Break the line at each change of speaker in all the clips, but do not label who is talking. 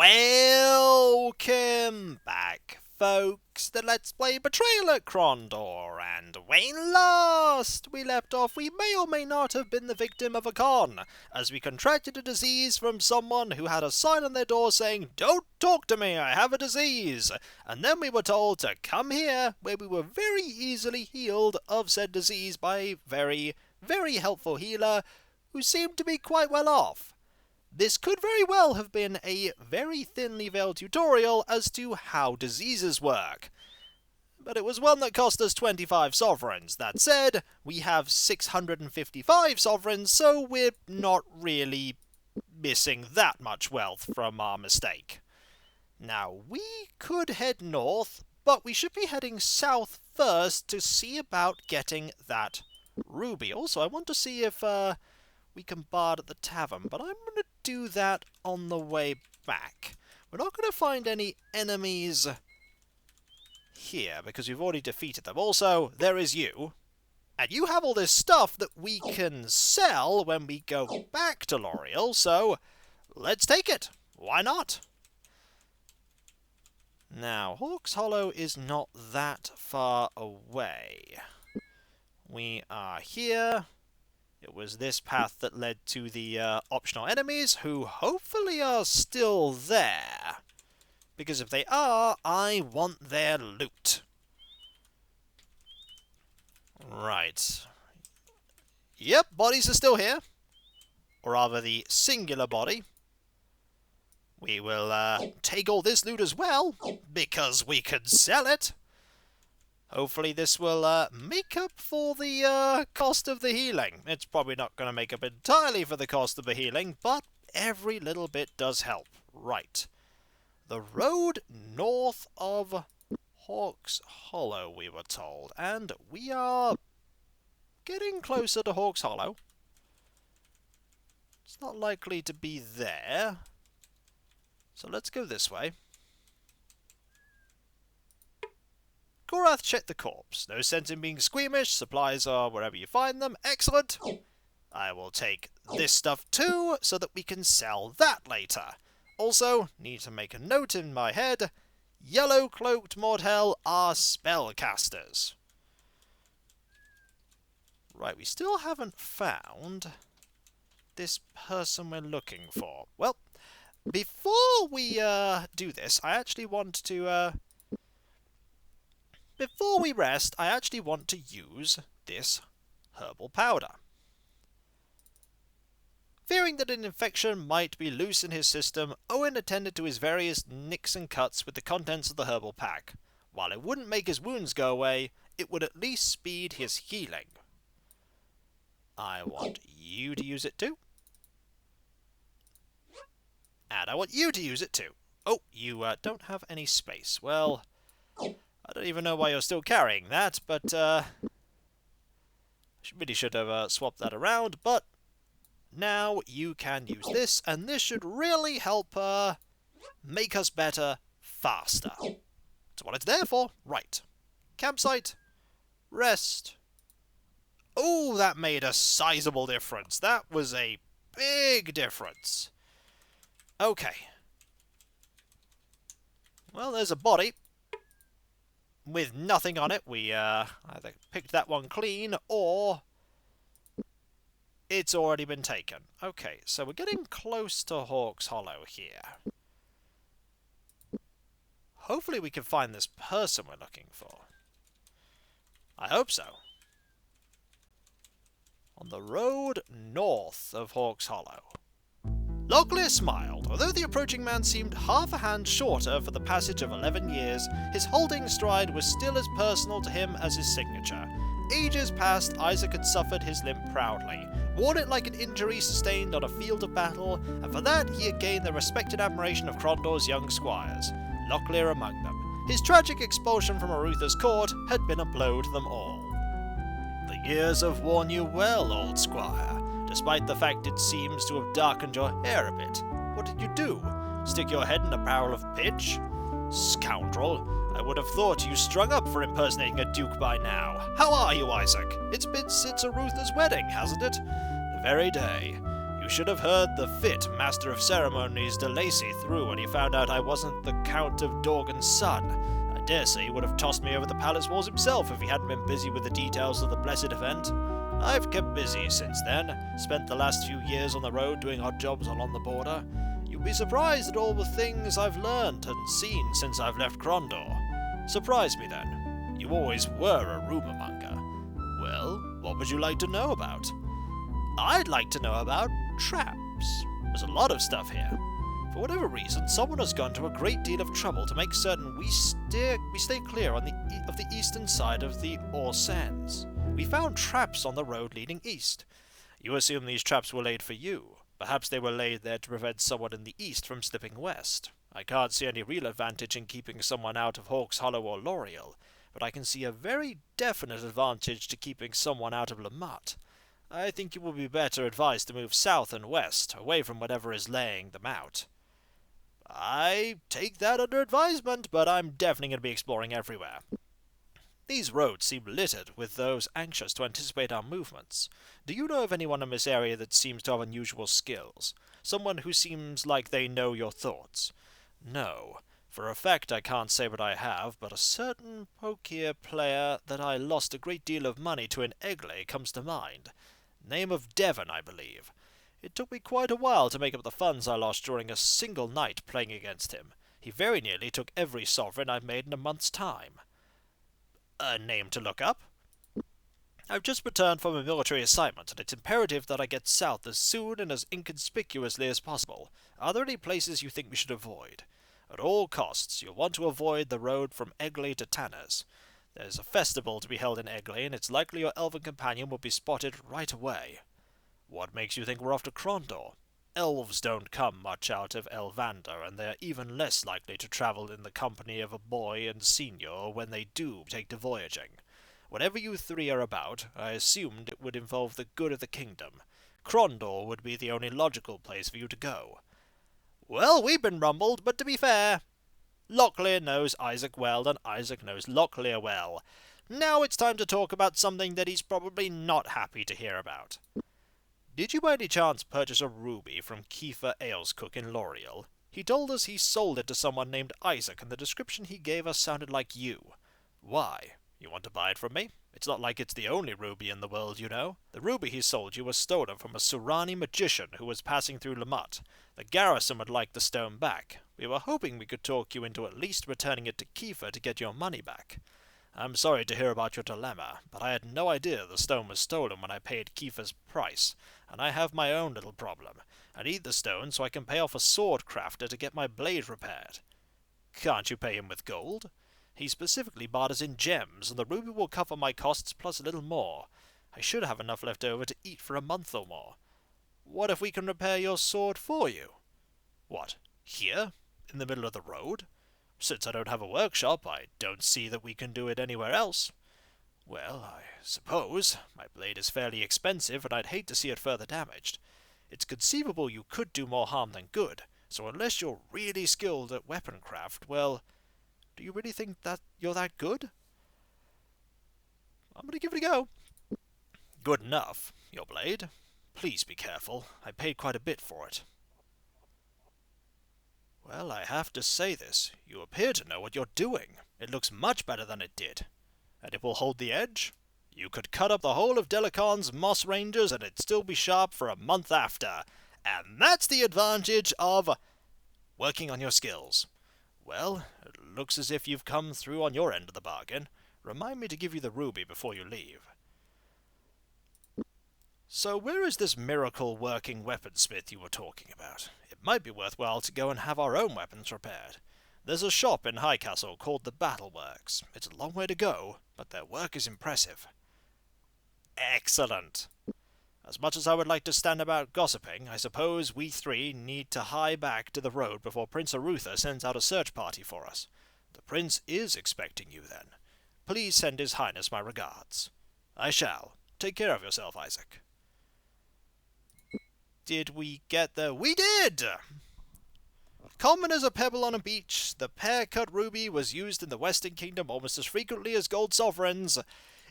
Welcome back, folks, to Let's Play Betrayal at Krondor, and when last we left off, we may or may not have been the victim of a con, as we contracted a disease from someone who had a sign on their door saying, "Don't talk to me, I have a disease," and then we were told to come here, where we were very easily healed of said disease by a very, very helpful healer, who seemed to be quite well off. This could very well have been a very thinly veiled tutorial as to how diseases work. But it was one that cost us 25 sovereigns. That said, we have 655 sovereigns, so we're not really missing that much wealth from our mistake. Now, we could head north, but we should be heading south first to see about getting that ruby. Also, I want to see if we can bard at the tavern, but I'm going to do that on the way back. We're not going to find any enemies here, because we've already defeated them. Also, there is you, and you have all this stuff that we can sell when we go back to Locklear, so let's take it. Why not? Now, Hawk's Hollow is not that far away. We are here. It was this path that led to the optional enemies, who hopefully are still there. Because if they are, I want their loot. Right. Yep, bodies are still here. Or rather, the singular body. We will take all this loot as well, because we can sell it. Hopefully this will make up for the cost of the healing. It's probably not going to make up entirely for the cost of the healing, but every little bit does help. Right. The road north of Hawk's Hollow, we were told, and we are getting closer to Hawk's Hollow. It's not likely to be there, so let's go this way. Gorath checked the corpse. No sense in being squeamish. Supplies are wherever you find them. Excellent. I will take this stuff too, so that we can sell that later. Also, need to make a note in my head. Yellow-cloaked mortal are spellcasters. Right, we still haven't found this person we're looking for. Well, before we do this, I actually want to... Before we rest, I actually want to use this herbal powder. Fearing that an infection might be loose in his system, Owyn attended to his various nicks and cuts with the contents of the herbal pack. While it wouldn't make his wounds go away, it would at least speed his healing. I want you to use it too. And I want you to use it too. Oh, you don't have any space. Well, I don't even know why you're still carrying that, but I really should have swapped that around, but now you can use this, and this should really help make us better faster. That's what it's there for. Right. Campsite. Rest. Oh, that made a sizable difference. That was a big difference. Okay. Well, there's a body with nothing on it. We either picked that one clean, or it's already been taken. Okay, so we're getting close to Hawk's Hollow here. Hopefully we can find this person we're looking for. I hope so. On the road north of Hawk's Hollow. Locklear smiled. Although the approaching man seemed half a hand shorter for the passage of 11 years, his halting stride was still as personal to him as his signature. Ages past, Isaac had suffered his limp proudly, worn it like an injury sustained on a field of battle, and for that he had gained the respected admiration of Krondor's young squires, Locklear among them. His tragic expulsion from Arutha's court had been a blow to them all. The years have worn you well, old squire. Despite the fact it seems to have darkened your hair a bit. What did you do? Stick your head in a barrel of pitch? Scoundrel! I would have thought you strung up for impersonating a duke by now. How are you, Isaac? It's been since Arutha's wedding, hasn't it? The very day. You should have heard the fit Master of Ceremonies de Lacy threw when he found out I wasn't the Count of Dorgan's son. I dare say he would have tossed me over the palace walls himself if he hadn't been busy with the details of the blessed event. I've kept busy since then, spent the last few years on the road doing odd jobs along the border. You'd be surprised at all the things I've learned and seen since I've left Krondor. Surprise me then. You always were a rumour monger. Well, what would you like to know about? I'd like to know about traps. There's a lot of stuff here. For whatever reason, someone has gone to a great deal of trouble to make certain we stay clear of the eastern side of the Ore Sands. We found traps on the road leading east. You assume these traps were laid for you. Perhaps they were laid there to prevent someone in the east from slipping west. I can't see any real advantage in keeping someone out of Hawk's Hollow or L'Oreal, but I can see a very definite advantage to keeping someone out of Lamut. I think you will be better advised to move south and west, away from whatever is laying them out. I take that under advisement, but I'm definitely going to be exploring everywhere. These roads seem littered with those anxious to anticipate our movements. Do you know of anyone in this area that seems to have unusual skills? Someone who seems like they know your thoughts? No. For a fact I can't say what I have, but a certain pokier player that I lost a great deal of money to in Egley comes to mind. Name of Devon, I believe. It took me quite a while to make up the funds I lost during a single night playing against him. He very nearly took every sovereign I've made in a month's time. A name to look up? I've just returned from a military assignment, and it's imperative that I get south as soon and as inconspicuously as possible. Are there any places you think we should avoid? At all costs, you'll want to avoid the road from Egley to Tanner's. There's a festival to be held in Egley, and it's likely your elven companion will be spotted right away. What makes you think we're off to Krondor? Elves don't come much out of Elvander, and they're even less likely to travel in the company of a boy and senior when they do take to voyaging. Whatever you three are about, I assumed it would involve the good of the kingdom. Krondor would be the only logical place for you to go. Well, we've been rumbled, but to be fair, Locklear knows Isaac well, and Isaac knows Locklear well. Now it's time to talk about something that he's probably not happy to hear about. Did you by any chance purchase a ruby from Kiefer Alescook in L'Oreal? He told us he sold it to someone named Isaac, and the description he gave us sounded like you. Why? You want to buy it from me? It's not like it's the only ruby in the world, you know. The ruby he sold you was stolen from a Surani magician who was passing through Lamut. The garrison would like the stone back. We were hoping we could talk you into at least returning it to Kiefer to get your money back. I'm sorry to hear about your dilemma, but I had no idea the stone was stolen when I paid Kiefer's price, and I have my own little problem. I need the stone so I can pay off a sword crafter to get my blade repaired. Can't you pay him with gold? He specifically barred us in gems, and the ruby will cover my costs plus a little more. I should have enough left over to eat for a month or more. What if we can repair your sword for you? What, here? In the middle of the road? Since I don't have a workshop, I don't see that we can do it anywhere else. Well, I suppose. My blade is fairly expensive, and I'd hate to see it further damaged. It's conceivable you could do more harm than good, so unless you're really skilled at weaponcraft, well, do you really think that you're that good? I'm going to give it a go. Good enough. Your blade? Please be careful. I paid quite a bit for it. Well, I have to say this. You appear to know what you're doing. It looks much better than it did. And it will hold the edge? You could cut up the whole of Delacon's moss ranges and it'd still be sharp for a month after. And that's the advantage of working on your skills. Well, it looks as if you've come through on your end of the bargain. Remind me to give you the ruby before you leave. So where is this miracle-working weaponsmith you were talking about? It might be worthwhile to go and have our own weapons repaired. There's a shop in Highcastle called the Battleworks. It's a long way to go, but their work is impressive. Excellent! As much as I would like to stand about gossiping, I suppose we three need to hie back to the road before Prince Arutha sends out a search party for us. The prince is expecting you, then. Please send His Highness my regards. I shall. Take care of yourself, Isaac. Did we get there? We did! Common as a pebble on a beach, the pear-cut ruby was used in the Western Kingdom almost as frequently as gold sovereigns.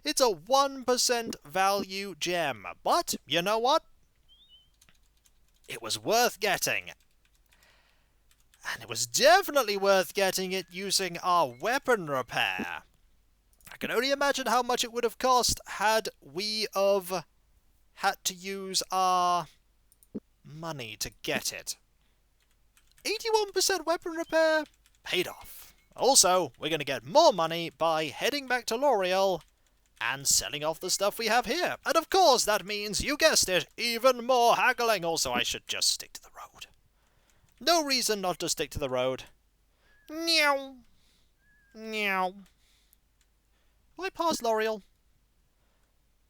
It's a 1% value gem, but you know what? it was worth getting. And it was definitely worth getting it using our weapon repair. I can only imagine how much it would have cost had we have had to use our money to get it. 81% weapon repair paid off. Also, we're going to get more money by heading back to L'Oreal and selling off the stuff we have here. And of course, that means, you guessed it, even more haggling. Also, I should just stick to the road. No reason not to stick to the road. Meow. Meow. Have I passed L'Oreal?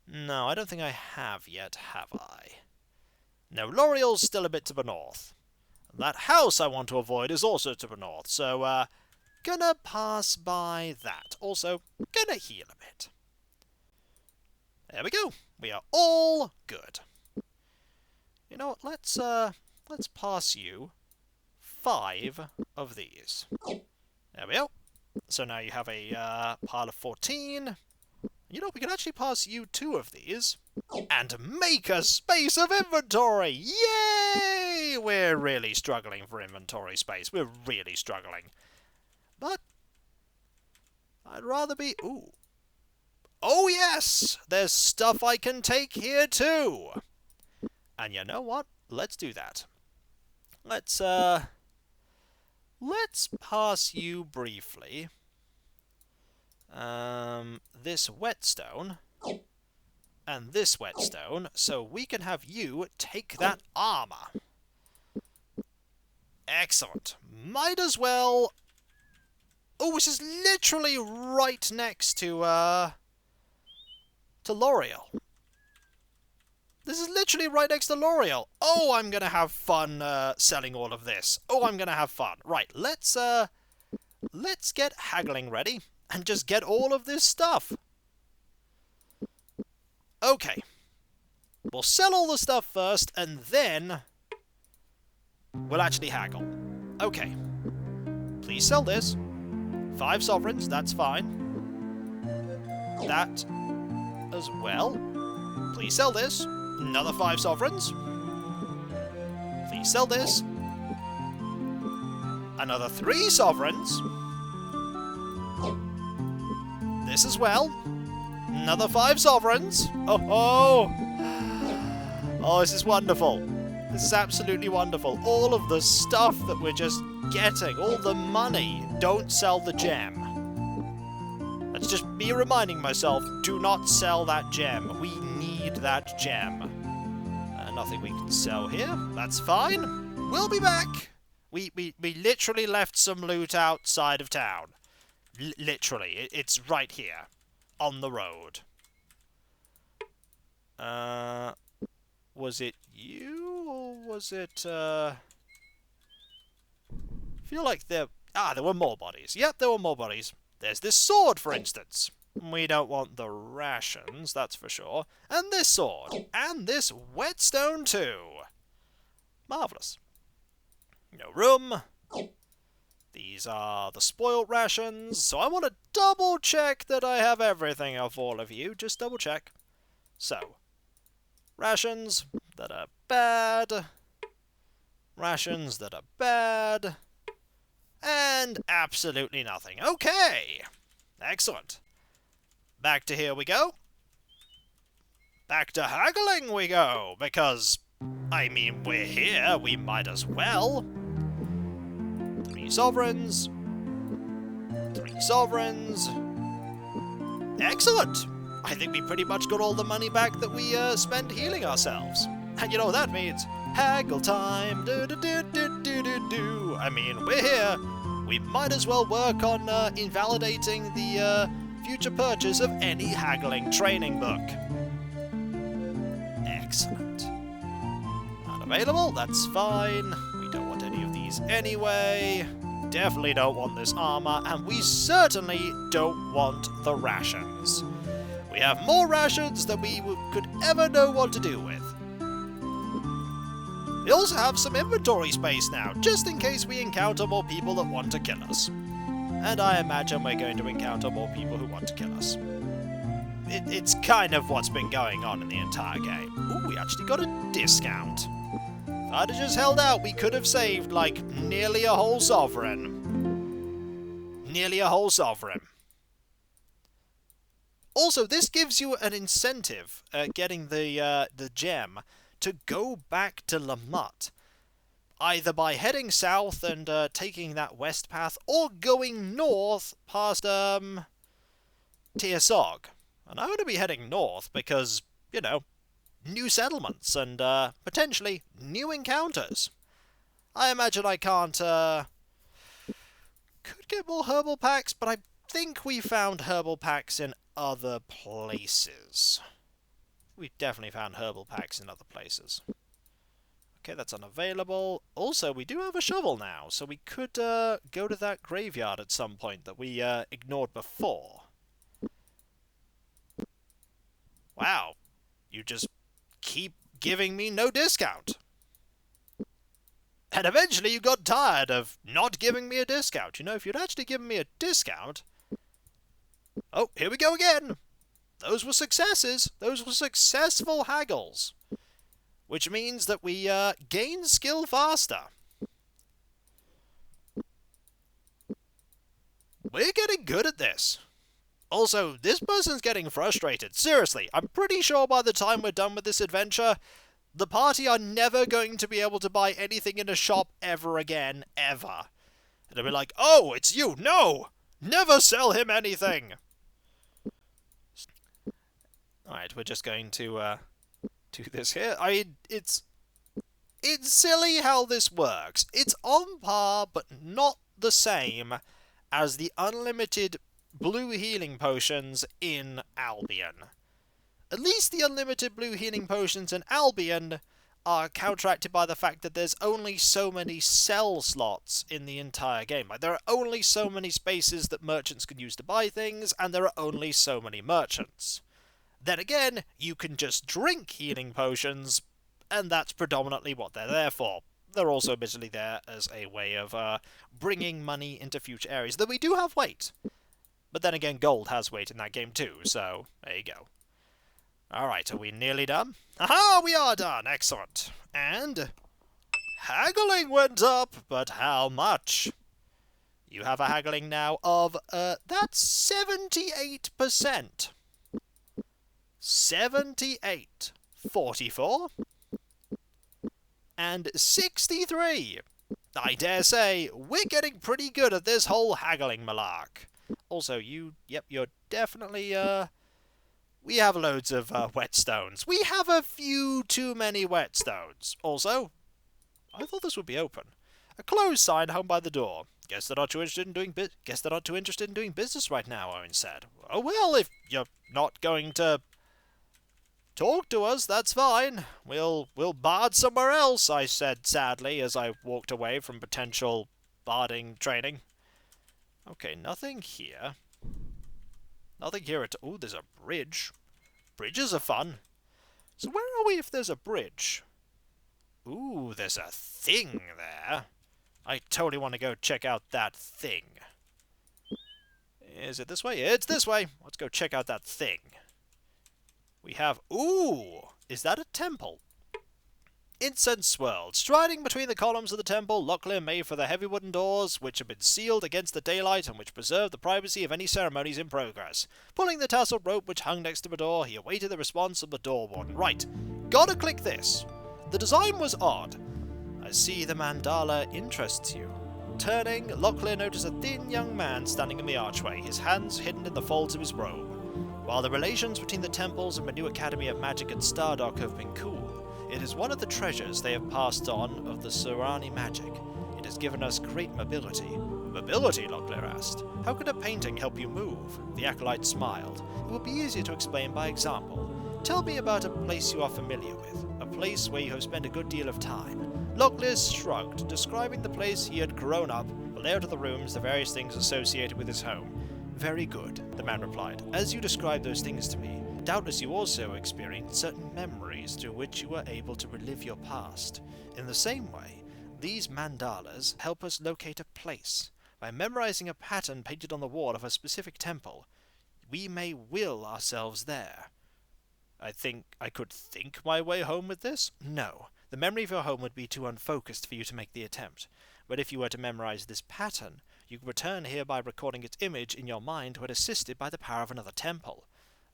No, I don't think I have yet, have I? No, L'Oreal's still a bit to the north. That house I want to avoid is also to the north, so, gonna pass by that. Also, gonna heal a bit. There we go. We are all good. You know what, let's pass you 5 of these. There we go. So now you have a pile of 14. You know, we can actually pass you 2 of these and make a space of inventory! Yay! We're really struggling for inventory space. We're really struggling. But I'd rather be... Ooh. Oh yes! There's stuff I can take here too! And you know what? Let's do that. Let's pass you briefly this whetstone and this whetstone, so we can have you take that armour. Excellent. Might as well... Oh, this is literally right next to L'Oreal. This is literally right next to L'Oreal. Oh, I'm gonna have fun selling all of this. Oh, I'm gonna have fun. Right, let's get haggling ready and just get all of this stuff. Okay. We'll sell all the stuff first, and then we'll actually haggle. Okay. Please sell this. 5 sovereigns, that's fine. That as well. Please sell this. Another 5 sovereigns. Please sell this. Another 3 sovereigns. This as well. Another 5 sovereigns. Oh, oh, this is wonderful. This is absolutely wonderful. All of the stuff that we're just getting, all the money. Don't sell the gem. That's just me reminding myself, do not sell that gem. We need that gem. Nothing we can sell here. That's fine. We'll be back. We literally left some loot outside of town. Literally. It's right here. On the road. Was it you? Or was it, I feel like there were more bodies. Yep, there were more bodies. There's this sword, for instance. We don't want the rations, that's for sure. And this sword. And this whetstone too. Marvellous. No room. These are the spoiled rations. So I want to double check that I have everything of all of you. Just double check. So, rations that are bad. Rations that are bad. And absolutely nothing. Okay. Excellent. Back to here we go. Back to haggling we go, because, I mean, we're here, we might as well. 3 sovereigns. 3 sovereigns. Excellent! I think we pretty much got all the money back that we spent healing ourselves. And you know what that means? Haggle time! Do-do-do-do-do-do-do. I mean, we're here. We might as well work on invalidating the future purchase of any haggling training book. Excellent. Not available, that's fine. We don't want any of these anyway. Definitely don't want this armour, and we certainly don't want the rations. We have more rations than we could ever know what to do with. We also have some inventory space now, just in case we encounter more people that want to kill us. And I imagine we're going to encounter more people who want to kill us. It's kind of what's been going on in the entire game. Ooh, we actually got a discount I'd have just held out, we could have saved, like, nearly a whole sovereign. Nearly a whole sovereign. Also, this gives you an incentive, getting the gem, to go back to Lamut. Either by heading south and taking that west path, or going north past Tiasog. And I want to be heading north because, you know, new settlements and potentially new encounters. I imagine I can't could get more herbal packs, but I think we found herbal packs in other places. We've definitely found herbal packs in other places. Okay, that's unavailable. Also, we do have a shovel now, so we could go to that graveyard at some point that we ignored before. Wow, you just keep giving me no discount. And eventually you got tired of not giving me a discount. You know, if you'd actually given me a discount... Oh, here we go again! Those were successes. Those were successful haggles. Which means that we gain skill faster. We're getting good at this. Also, this person's getting frustrated. Seriously, I'm pretty sure by the time we're done with this adventure, the party are never going to be able to buy anything in a shop ever again, ever. And they'll be like, oh, it's you! No! Never sell him anything! Alright, we're just going to do this here. I mean, it's silly how this works. It's on par, but not the same as the unlimited blue healing potions in Albion. At least the unlimited blue healing potions in Albion are counteracted by the fact that there's only so many sell slots in the entire game. Like, there are only so many spaces that merchants can use to buy things, and there are only so many merchants. Then again, you can just drink healing potions, and that's predominantly what they're there for. They're also admittedly there as a way of bringing money into future areas, though we do have weight. But then again, gold has weight in that game too, so there you go. Alright, are we nearly done? Aha, we are done! Excellent. And haggling went up, but how much? You have a haggling now of, that's 78%. 78. 44. And 63. I dare say, we're getting pretty good at this whole haggling malark. Also, you're definitely, we have loads of whetstones. We have a few too many whetstones. Also, I thought this would be open. A closed sign hung by the door. Guess they're not too interested in doing business right now, Owyn said. Oh well, if you're not going to talk to us, that's fine. We'll bard somewhere else, I said sadly as I walked away from potential barding training. Okay, nothing here. Nothing here at all. Ooh, there's a bridge. Bridges are fun. So where are we if there's a bridge? Ooh, there's a thing there. I totally want to go check out that thing. Is it this way? It's this way. Let's go check out that thing. We have... Ooh! Is that a temple? Incense swirled. Striding between the columns of the temple, Locklear made for the heavy wooden doors, which had been sealed against the daylight and which preserved the privacy of any ceremonies in progress. Pulling the tasseled rope which hung next to the door, he awaited the response of the door warden. Right. Gotta click this. The design was odd. I see the mandala interests you. Turning, Locklear noticed a thin young man standing in the archway, his hands hidden in the folds of his robe. While the relations between the temples and the new Academy of Magic and Stardock have been cool, it is one of the treasures they have passed on of the Surani magic. It has given us great mobility. Mobility? Locklear asked. How could a painting help you move? The acolyte smiled. It would be easier to explain by example. Tell me about a place you are familiar with, a place where you have spent a good deal of time. Locklear shrugged, describing the place he had grown up, the layout of the rooms, the various things associated with his home. Very good, the man replied. As you described those things to me, doubtless you also experienced certain memories through which you were able to relive your past. In the same way, these mandalas help us locate a place. By memorizing a pattern painted on the wall of a specific temple, we may will ourselves there. I think I could think my way home with this? No. The memory of your home would be too unfocused for you to make the attempt. But if you were to memorize this pattern, you could return here by recording its image in your mind when assisted by the power of another temple.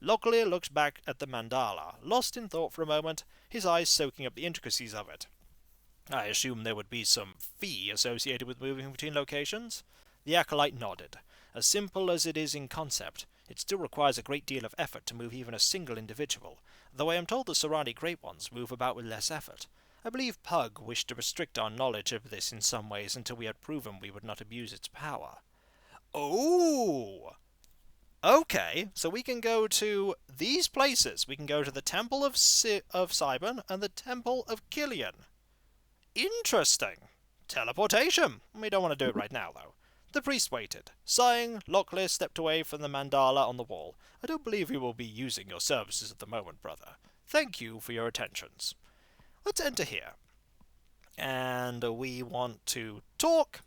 Locklear looked back at the mandala, lost in thought for a moment, his eyes soaking up the intricacies of it. I assume there would be some fee associated with moving between locations? The acolyte nodded. As simple as it is in concept, it still requires a great deal of effort to move even a single individual, though I am told the Serani Great Ones move about with less effort. I believe Pug wished to restrict our knowledge of this in some ways until we had proven we would not abuse its power. Oh! Okay, so we can go to these places. We can go to the Temple of Cybon and the Temple of Killian. Interesting. Teleportation. We don't want to do it right now, though. The priest waited. Sighing, Locklear stepped away from the mandala on the wall. I don't believe we will be using your services at the moment, brother. Thank you for your attentions. Let's enter here. And we want to talk.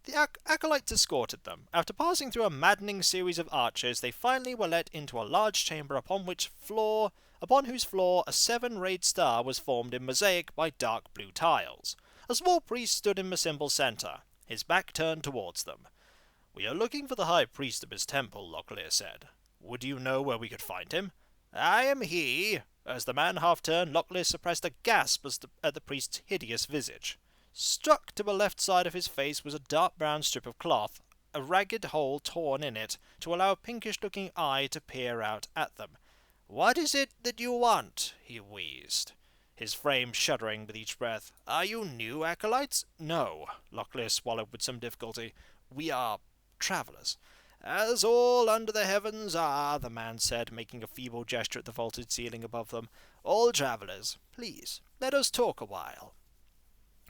The acolytes escorted them. After passing through a maddening series of arches, they finally were let into a large chamber upon whose floor a 7-rayed star was formed in mosaic by dark blue tiles. A small priest stood in the symbol's centre, his back turned towards them. "We are looking for the high priest of his temple," Locklear said. "Would you know where we could find him?" "I am he." As the man half-turned, Locklear suppressed a gasp at the priest's hideous visage. Struck to the left side of his face was a dark brown strip of cloth, a ragged hole torn in it to allow a pinkish-looking eye to peer out at them. "What is it that you want?" he wheezed, his frame shuddering with each breath. "Are you new acolytes?" "No," Locklear swallowed with some difficulty. "We are travellers." "As all under the heavens are," the man said, making a feeble gesture at the vaulted ceiling above them. "All travellers. Please, let us talk a while."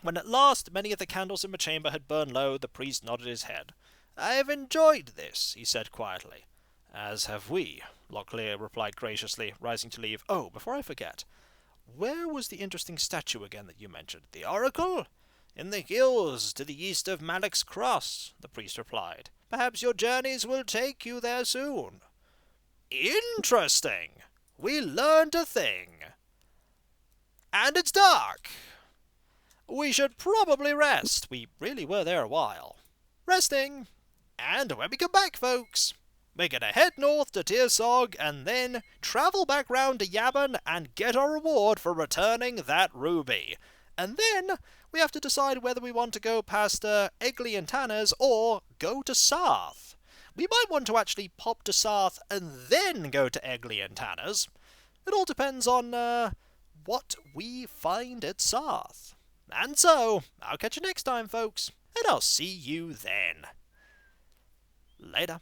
When at last many of the candles in the chamber had burned low, the priest nodded his head. "I have enjoyed this," he said quietly. "As have we," Locklear replied graciously, rising to leave. "Oh, before I forget, where was the interesting statue again that you mentioned?" "The oracle? In the hills to the east of Malek's Cross," the priest replied. "Perhaps your journeys will take you there soon." "Interesting! We learned a thing. And it's dark. We should probably rest. We really were there a while." "Resting. And when we come back, folks, we're gonna head north to Tirsog and then travel back round to Yavin and get our reward for returning that ruby. And then we have to decide whether we want to go past Egley and Tanner's or go to Sarth. We might want to actually pop to Sarth and then go to Egley and Tanner's. It all depends on what we find at Sarth. And so, I'll catch you next time, folks, and I'll see you then. Later.